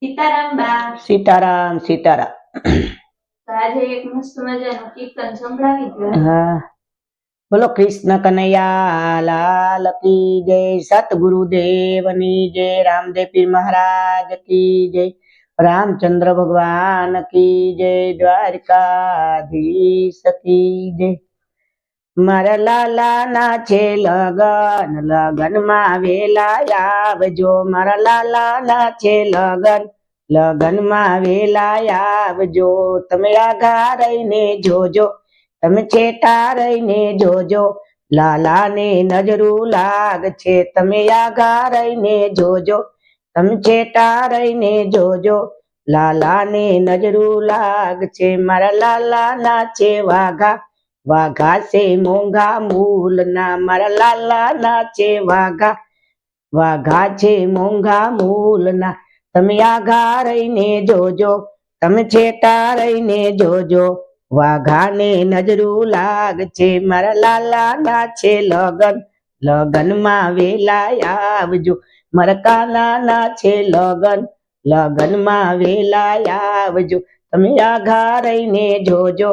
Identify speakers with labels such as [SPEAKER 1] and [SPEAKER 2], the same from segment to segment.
[SPEAKER 1] સીતારામ બા.
[SPEAKER 2] સીતારામ સીતારામ.
[SPEAKER 1] તો આજે એક મસ્ત મજાનું કીર્તન સંભળાવી દો.
[SPEAKER 2] હા, બોલો કૃષ્ણ કનૈયા લાલ કી જય, સતગુરુદેવની જય, રામદેવ પીર મહારાજ કી જય, રામચંદ્ર ભગવાન કી જય, દ્વારકાધીશ કી જય. મારા લાલા ના છે લગન, લગન માં વેલા આવજો. મારા લાલા ના છે લગન, લગન માં વેલા આવજો. તમે આઘા રહીને જોજો, તમે છેટા રહીને જોજો, લાલા ને નજરું લાગ છે. તમે આઘા રહીને જોજો, તમે છેટા રહીને જોજો, લાલા ને નજરું લાગ છે. મારા લાલા ના છે વાઘા, વાઘા છે મોંઘા મૂલ ના. મારા લાલા ના છે વાઘા, વાઘા છે મોંઘા મૂલ ના. તમે આઘા રહીને જોજો, તમે છેટા રહીને જોજો, વાઘા ને નજરું લાગ છે. મારા લાલા ના છે લગન, લગન માં વેલા આવજો. મારા કાના ના છે લગન, લગન માં વેલા આવજો. તમે આઘા રહીને જોજો,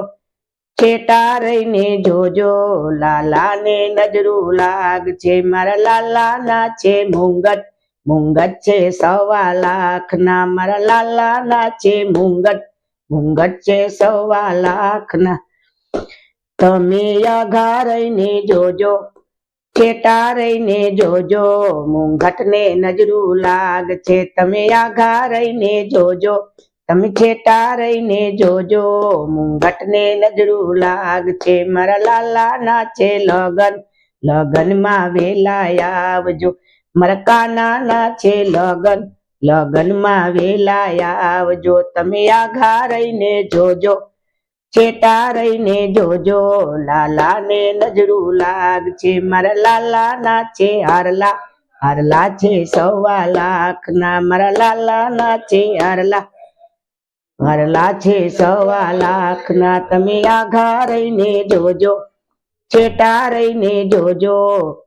[SPEAKER 2] છેટા રહીને જોજો, લાલા ને નજરું લાગ છે. મારા લાલા ના છે મુંગટ, મુંગટ છે 1.25 લાખ ના. મારા લાલા ના છે મુંગટ, મુંગટ છે 1.25 લાખ ના. તમે આઘા રહીને જોજો, છેટા રહીને જોજો, મુંગટ ને નજરું લાગ છે. તમે આઘા રહીને જોજો, તમે છેટા રહીને જોજો, મુંગટ ને નજરું લાગ છે. મારા લાલા ના છે લગન, લગન માં વેલા આવજો. મારા કાના ના છે લગન, લગન માં વેલા આવજો. તમે આઘા રહીને જોજો, છેટા રહીને જોજો, લાલા ને નજરું લાગ છે. મારા લાલા ના છે હારલા, હારલા છે 1.25 લાખ ના. મારા લાલા ના છે હારલા, હારલા છે 1.25 લાખ ના. તમે આઘા રહીને જોજો, છેટા રહીને જોજો,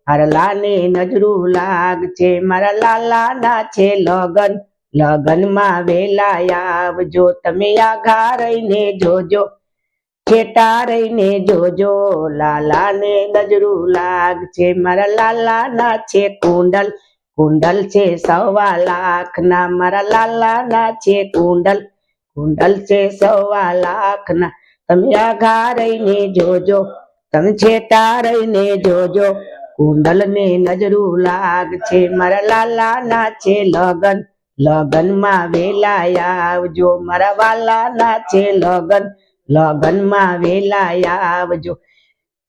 [SPEAKER 2] હારલા ને નજરું લાગ છે. મારા લાલા ના છે લગન, લગન માં વેલા આવજો. તમે આઘા રહીને જોજો, છેટા રહીને જોજો, લાલા ને નજરું લાગ છે. મારા લાલા ના છે કુંડલ, કુંડલ છે 1.25 લાખ ના. મારા લાલા ના છે કુંડલ, કુંડલ છે 1.25 લાખ ના. તમે આઘા રહીને જોજો, તમે છેટા રહીને જોજો, કુંડલ ને નજરું લાગ છે. મારા લાલા ના છે લગન, લગન માં વેલા આવજો. મારા વાલા ના છે લગન, લગન માં વેલા આવજો.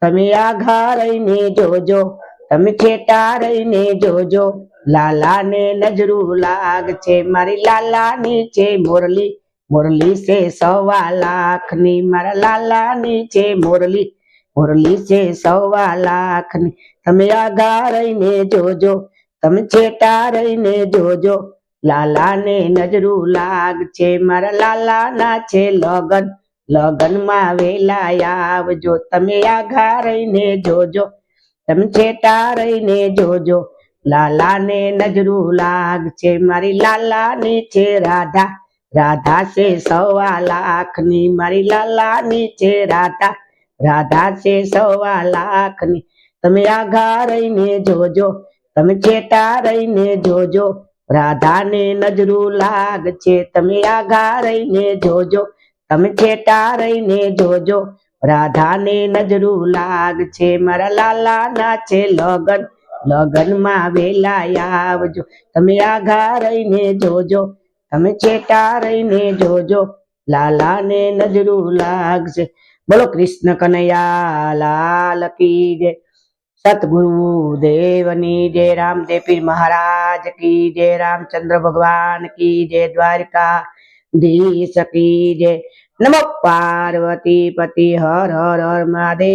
[SPEAKER 2] તમે આઘા રહીને જોજો, તમે છેટા રહીને જોજો, લાલા ને નજરું લાગ છે. મારી લાલા ની છે મોરલી, મોરલી છે 1.25 લાખ ની. મારા લાલા ની છે મોરલી, મોરલી છે 1.25 લાખ ની. તમે આઘા રહીને જોજો, તમે છેટા રહીને જોજો, લાલા ને નજરું લાગ છે. મારા લાલા ના છે લગન, લગન માં વેલા આવજો. તમે આઘા રહીને જોજો, તમે છેટા રહીને જોજો, લાલા ને નજરું લાગ છે. મારી લાલા ની છે રાધા, રાધા છે 1.25 લાખ ની. મારી લાલા ની છે રાધા, રાધા છે 1.25 લાખ ની. તમે આઘા રહીને જોજો, તમે છેટા રહીને જોજો, રાધા ને નજરું લાગ છે. તમે આઘા રહીને જોજો, તમે છેટા રહીને જોજો, રાધા ને નજરું લાગ છે. મારા લાલા ના છે લગન, લગન માં વેલા આવજો. તમે આઘા રહીને જોજો, તમે છેટા રહીને જોજો, લાલા ને નજરું લાગશે. બોલો કૃષ્ણ કનૈયા લાલ કી જય, સતગુરુદેવની જય, રામદેવ પીર મહારાજ કી જય, રામચંદ્ર ભગવાન કી જય, દ્વારકાધીશ કી જય. નમો પાર્વતી પતિ હર હર હર મહાદેવ.